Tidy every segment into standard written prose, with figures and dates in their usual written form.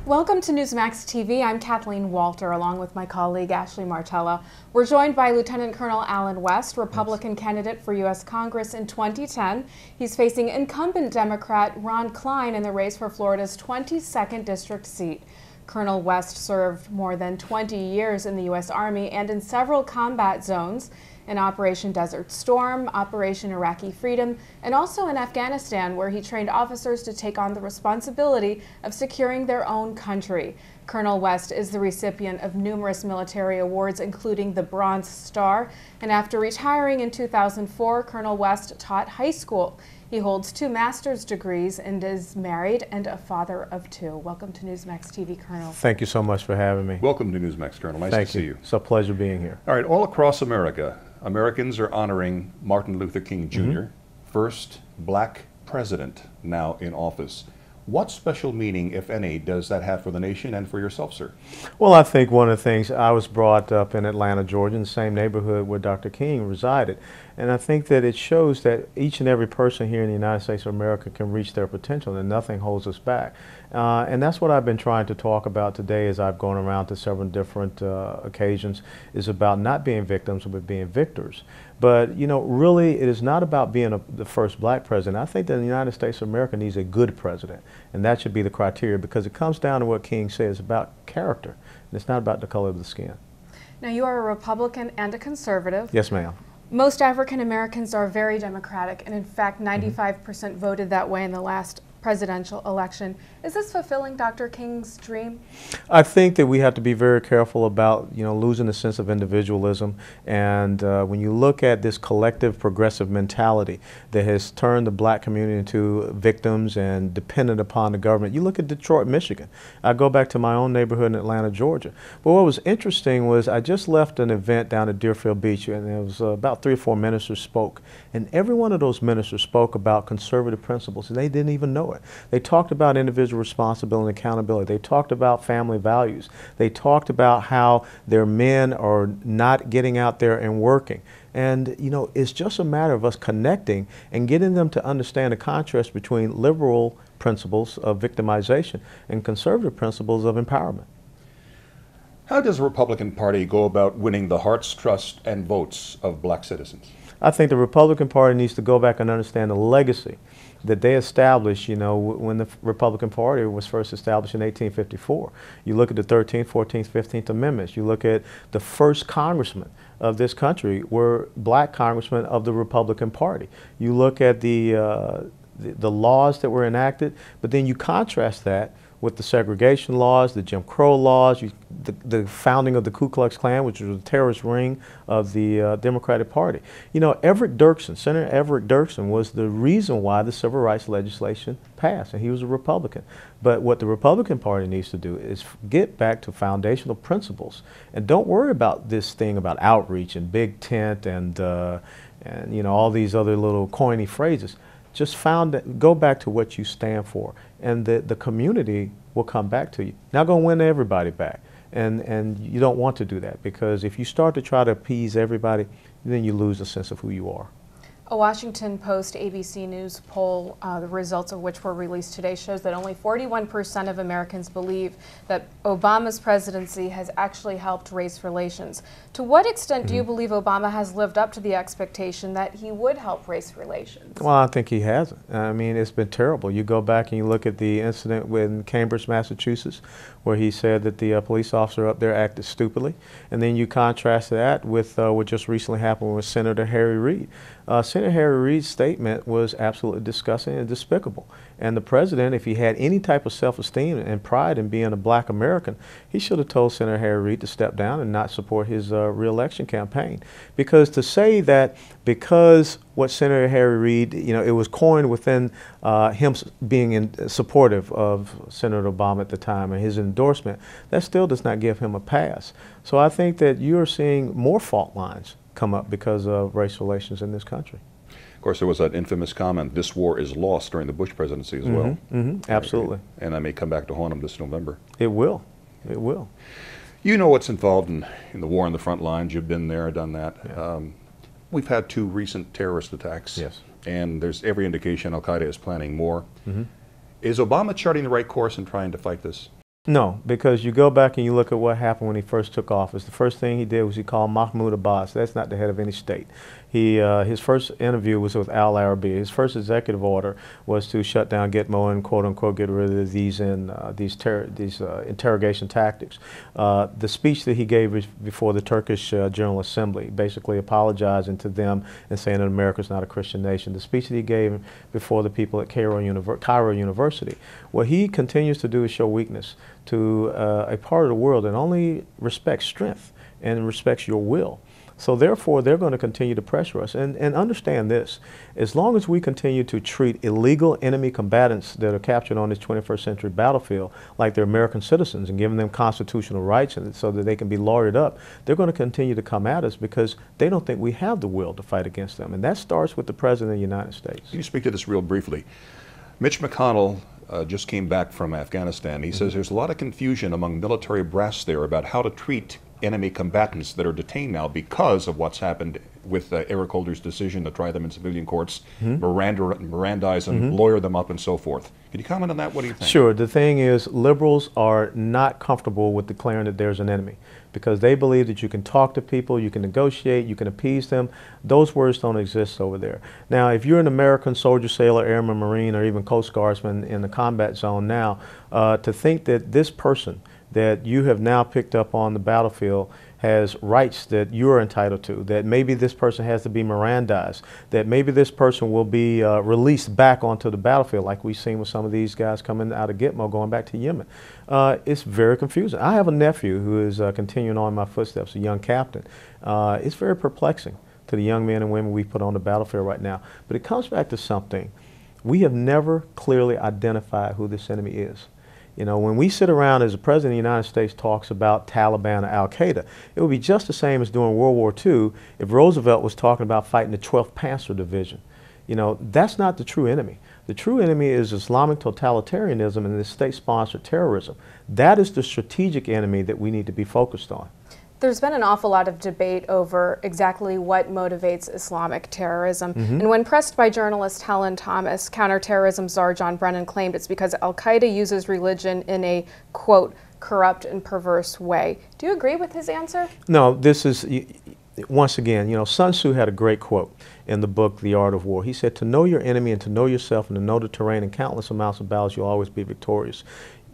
Welcome to Newsmax TV. I'm Kathleen Walter, along with my colleague Ashley Martella. We're joined by Lieutenant Colonel Alan West, Republican candidate for U.S. Congress in 2010. He's facing incumbent Democrat Ron Klein in the race for Florida's 22nd district seat. Colonel West served more than 20 years in the U.S. Army and in several combat zones, in Operation Desert Storm, Operation Iraqi Freedom, and also in Afghanistan, where he trained officers to take on the responsibility of securing their own country. Colonel West is the recipient of numerous military awards, including the Bronze Star, and after retiring in 2004, Colonel West taught high school. He holds 2 master's degrees and is married and a father of 2. Welcome to Newsmax TV, Colonel. Thank you so much for having me. Welcome to Newsmax, Colonel. Nice to see you. It's a pleasure being here. All right, all across America, Americans are honoring Martin Luther King Jr., first black president now in office. What special meaning, if any, does that have for the nation and for yourself, sir? Well, I think one of the things, I was brought up in Atlanta, Georgia, in the same neighborhood where Dr. King resided. And I think that it shows that each and every person here in the United States of America can reach their potential and nothing holds us back. And that's what I've been trying to talk about today as I've gone around to several different occasions, is about not being victims, but being victors. But, you know, really, it is not about being the first black president. I think that the United States of America needs a good president, and that should be the criteria, because it comes down to what King says about character, and it's not about the color of the skin. Now, you are a Republican and a conservative. Yes, ma'am. Most African Americans are very Democratic, and in fact, 95% voted that way in the last presidential election. Is this fulfilling Dr. King's dream? I think that we have to be very careful about, you know, losing the sense of individualism. And when you look at this collective progressive mentality that has turned the black community into victims and dependent upon the government. You look at Detroit, Michigan. I go back to my own neighborhood in Atlanta, Georgia. But what was interesting was I just left an event down at Deerfield Beach, and there was about 3 or 4 ministers spoke. And every one of those ministers spoke about conservative principles, and they didn't even know it. They talked about individual responsibility and accountability. They talked about family values. They talked about how their men are not getting out there and working. And, you know, it's just a matter of us connecting and getting them to understand the contrast between liberal principles of victimization and conservative principles of empowerment. How does the Republican Party go about winning the hearts, trust, and votes of black citizens? I think the Republican Party needs to go back and understand the legacy that they established, you know, when the Republican Party was first established in 1854. You look at the 13th, 14th, 15th Amendments. You look at the first congressmen of this country were black congressmen of the Republican Party. You look at the laws that were enacted, but then you contrast that with the segregation laws, the Jim Crow laws, the founding of the Ku Klux Klan, which was a terrorist ring of the Democratic Party. You know, Senator Everett Dirksen was the reason why the civil rights legislation passed, and he was a Republican. But what the Republican Party needs to do is get back to foundational principles, and don't worry about this thing about outreach and big tent and you know, all these other little corny phrases. Just go back to what you stand for, and the community will come back to you. Not going to win everybody back, and you don't want to do that, because if you start to try to appease everybody, then you lose a sense of who you are. A Washington Post ABC News poll, the results of which were released today, shows that only 41% of Americans believe that Obama's presidency has actually helped race relations. To what extent do you believe Obama has lived up to the expectation that he would help race relations? Well, I think he hasn't. I mean, it's been terrible. You go back and you look at the incident in Cambridge, Massachusetts, where he said that the police officer up there acted stupidly, and then you contrast that with what just recently happened with Senator Harry Reid. Senator Harry Reid's statement was absolutely disgusting and despicable. And the president, if he had any type of self-esteem and pride in being a black American, he should have told Senator Harry Reid to step down and not support his re-election campaign. Because to say that because what Senator Harry Reid, you know, it was coined within him being supportive of Senator Obama at the time and his endorsement, that still does not give him a pass. So I think that you're seeing more fault lines come up because of race relations in this country. Of course, there was that infamous comment, "This war is lost," during the Bush presidency as well. Absolutely. And that may come back to haunt him this November. It will. It will. You know what's involved in the war on the front lines. You've been there, done that. Yeah. We've had 2 recent terrorist attacks. Yes. And there's every indication Al-Qaeda is planning more. Is Obama charting the right course in trying to fight this? No, because you go back and you look at what happened when he first took office. The first thing he did was he called Mahmoud Abbas. That's not the head of any state. His first interview was with Al Arabi. His first executive order was to shut down Gitmo and quote unquote get rid of these interrogation tactics. The speech that he gave before the Turkish General Assembly, basically apologizing to them and saying that America is not a Christian nation. The speech that he gave before the people at Cairo University, what he continues to do is show weakness to a part of the world that only respects strength and respects your will. So therefore, they're going to continue to pressure us. And understand this, as long as we continue to treat illegal enemy combatants that are captured on this 21st century battlefield like they're American citizens and giving them constitutional rights and so that they can be lawyered up, they're going to continue to come at us because they don't think we have the will to fight against them. And that starts with the President of the United States. Can you speak to this real briefly? Mitch McConnell just came back from Afghanistan. He says there's a lot of confusion among military brass there about how to treat enemy combatants that are detained now because of what's happened with Eric Holder's decision to try them in civilian courts, Mirandize them, lawyer them up, and so forth. Can you comment on that? What do you think? Sure. The thing is, liberals are not comfortable with declaring that there's an enemy because they believe that you can talk to people, you can negotiate, you can appease them. Those words don't exist over there. Now, if you're an American soldier, sailor, airman, marine, or even Coast Guardsman in the combat zone now, to think that this person that you have now picked up on the battlefield has rights that you're entitled to, that maybe this person has to be Mirandized, that maybe this person will be released back onto the battlefield like we've seen with some of these guys coming out of Gitmo going back to Yemen. It's very confusing. I have a nephew who is continuing on my footsteps, a young captain. It's very perplexing to the young men and women we put on the battlefield right now. But it comes back to something. We have never clearly identified who this enemy is. You know, when we sit around as the President of the United States talks about Taliban or Al-Qaeda, it would be just the same as during World War II if Roosevelt was talking about fighting the 12th Panzer Division. You know, that's not the true enemy. The true enemy is Islamic totalitarianism and the state-sponsored terrorism. That is the strategic enemy that we need to be focused on. There's been an awful lot of debate over exactly what motivates Islamic terrorism. And when pressed by journalist Helen Thomas, counterterrorism czar John Brennan claimed it's because Al-Qaeda uses religion in a, quote, corrupt and perverse way. Do you agree with his answer? No, this is, once again, you know, Sun Tzu had a great quote in the book, The Art of War. He said, to know your enemy and to know yourself and to know the terrain and countless amounts of battles, you'll always be victorious.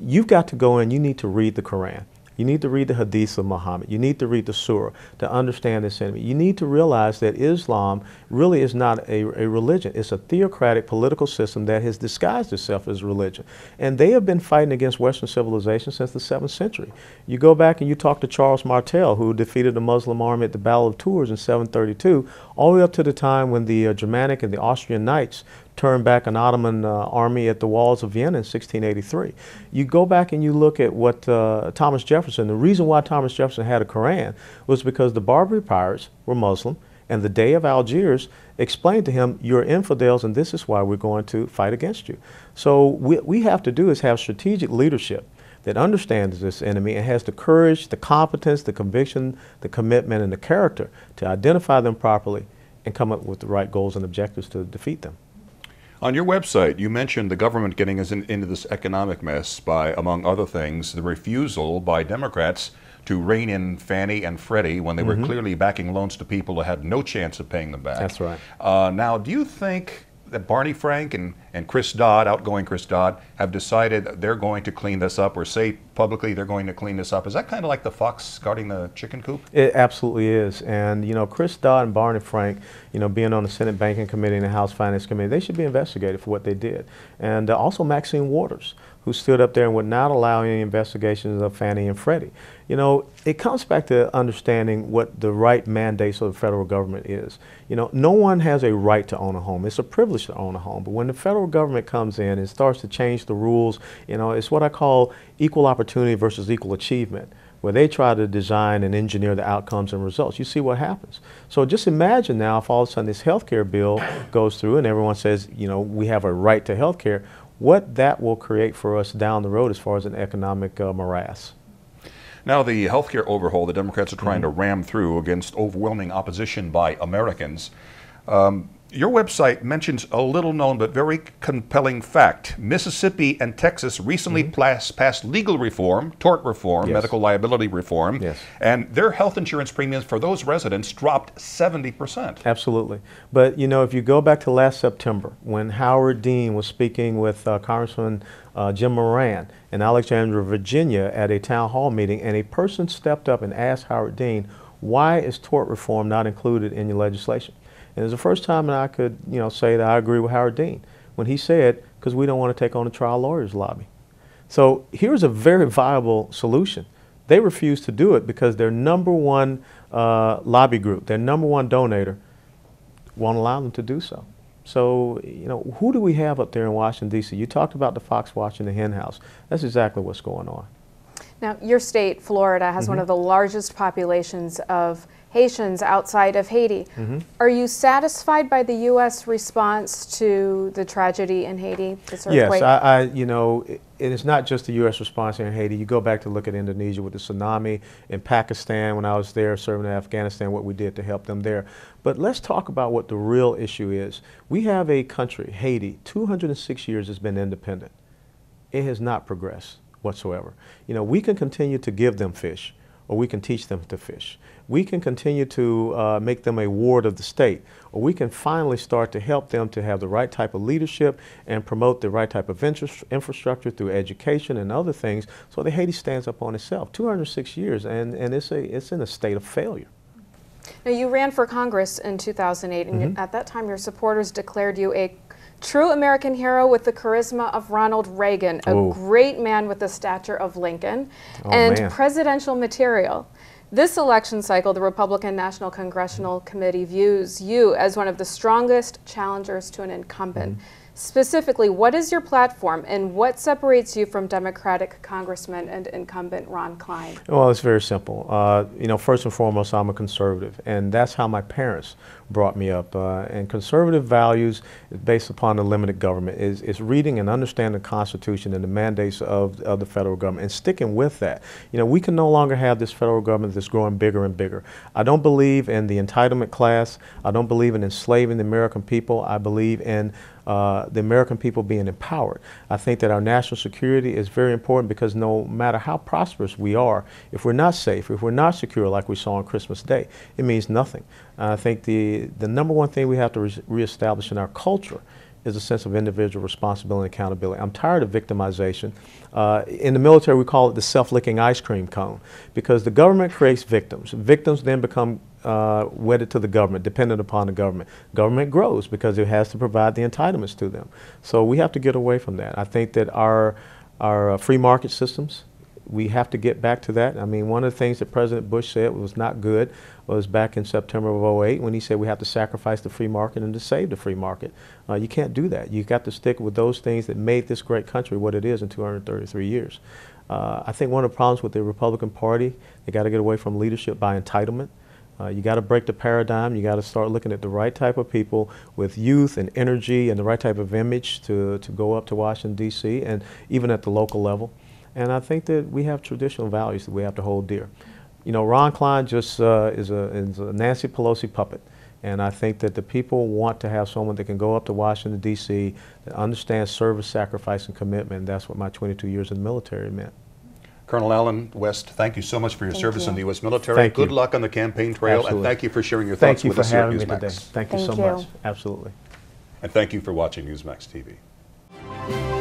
You've got to go in, you need to read the Quran. You need to read the Hadith of Muhammad. You need to read the Surah to understand this enemy. You need to realize that Islam really is not a religion. It's a theocratic political system that has disguised itself as religion. And they have been fighting against Western civilization since the 7th century. You go back and you talk to Charles Martel, who defeated the Muslim army at the Battle of Tours in 732, all the way up to the time when the Germanic and the Austrian knights turned back an Ottoman army at the walls of Vienna in 1683. You go back and you look at what Thomas Jefferson, the reason why Thomas Jefferson had a Quran was because the Barbary pirates were Muslim, and the Dey of Algiers explained to him, you're infidels and this is why we're going to fight against you. So what we have to do is have strategic leadership that understands this enemy and has the courage, the competence, the conviction, the commitment, and the character to identify them properly and come up with the right goals and objectives to defeat them. On your website, you mentioned the government getting us into this economic mess by, among other things, the refusal by Democrats to rein in Fannie and Freddie when they were clearly backing loans to people who had no chance of paying them back. That's right. Now, do you think that Barney Frank and Chris Dodd, outgoing Chris Dodd, have decided they're going to clean this up or say publicly they're going to clean this up? Is that kind of like the fox guarding the chicken coop? It absolutely is. And, you know, Chris Dodd and Barney Frank, you know, being on the Senate Banking Committee and the House Finance Committee, they should be investigated for what they did. And also Maxine Waters, who stood up there and would not allow any investigations of Fannie and Freddie. You know, it comes back to understanding what the right mandates of the federal government is. You know, no one has a right to own a home. It's a privilege to own a home. But when the federal government comes in and starts to change the rules, you know, it's what I call equal opportunity versus equal achievement, where they try to design and engineer the outcomes and results. You see what happens. So just imagine now if all of a sudden this health care bill goes through and everyone says, you know, we have a right to health care, what that will create for us down the road as far as an economic morass. Now, the healthcare overhaul the Democrats are trying to ram through against overwhelming opposition by Americans. Your website mentions a little known but very compelling fact. Mississippi and Texas recently passed legal reform, tort reform, medical liability reform, and their health insurance premiums for those residents dropped 70%. Absolutely. But you know, if you go back to last September when Howard Dean was speaking with Congressman Jim Moran in Alexandria, Virginia at a town hall meeting, and a person stepped up and asked Howard Dean, why is tort reform not included in your legislation? And it was the first time that I could, you know, say that I agree with Howard Dean when he said, because we don't want to take on the trial lawyers lobby. So here's a very viable solution. They refuse to do it because their number one lobby group, their number one donator, won't allow them to do so. So, you know, who do we have up there in Washington, D.C.? You talked about the fox watching the hen house. That's exactly what's going on. Now, your state, Florida, has one of the largest populations of Haitians outside of Haiti. Are you satisfied by the U.S. response to the tragedy in Haiti, this earthquake? Yes, you know, it is not just the U.S. response here in Haiti. You go back to look at Indonesia with the tsunami, in Pakistan when I was there serving in Afghanistan, what we did to help them there. But let's talk about what the real issue is. We have a country, Haiti, 206 years has been independent. It has not progressed whatsoever. You know, we can continue to give them fish, or we can teach them to fish. We can continue to make them a ward of the state, or we can finally start to help them to have the right type of leadership and promote the right type of infrastructure through education and other things so that Haiti stands up on itself. 206 years, and it's in a state of failure. Now, you ran for Congress in 2008, and at that time your supporters declared you a true American hero with the charisma of Ronald Reagan, a great man with the stature of Lincoln, and presidential material. This election cycle, the Republican National Congressional Committee views you as one of the strongest challengers to an incumbent. Specifically, what is your platform and what separates you from Democratic Congressman and incumbent Ron Klein? Well, it's very simple. You know, first and foremost, I'm a conservative, and that's how my parents brought me up. And conservative values, based upon the limited government, is reading and understanding the Constitution and the mandates of the federal government and sticking with that. You know, we can no longer have this federal government that's growing bigger and bigger. I don't believe in the entitlement class. I don't believe in enslaving the American people. I believe in the American people being empowered. I think that our national security is very important because no matter how prosperous we are, if we're not safe, if we're not secure like we saw on Christmas Day, it means nothing. I think the number one thing we have to reestablish in our culture is a sense of individual responsibility and accountability. I'm tired of victimization. In the military, we call it the self-licking ice cream cone because the government creates victims. Victims then become wedded to the government, dependent upon the government. Government grows because it has to provide the entitlements to them. So we have to get away from that. I think that our free market systems, we have to get back to that. I mean, one of the things that President Bush said was not good was back in September of '08 when he said we have to sacrifice the free market and to save the free market. You can't do that. You've got to stick with those things that made this great country what it is in 233 years. I think one of the problems with the Republican Party, they got to get away from leadership by entitlement. You got to break the paradigm. You got to start looking at the right type of people with youth and energy and the right type of image to go up to Washington, D.C. and even at the local level. And I think that we have traditional values that we have to hold dear. You know, Ron Klein just is a Nancy Pelosi puppet. And I think that the people want to have someone that can go up to Washington, D.C. that understands service, sacrifice, and commitment. And that's what my 22 years in the military meant. Colonel Allen West, thank you so much for your service in the U.S. military. Thank you. Good luck on the campaign trail. Absolutely. And thank you for sharing your thoughts with us here at Thank you for having me Newsmax. today. Thank you so much. Absolutely. And thank you for watching Newsmax TV.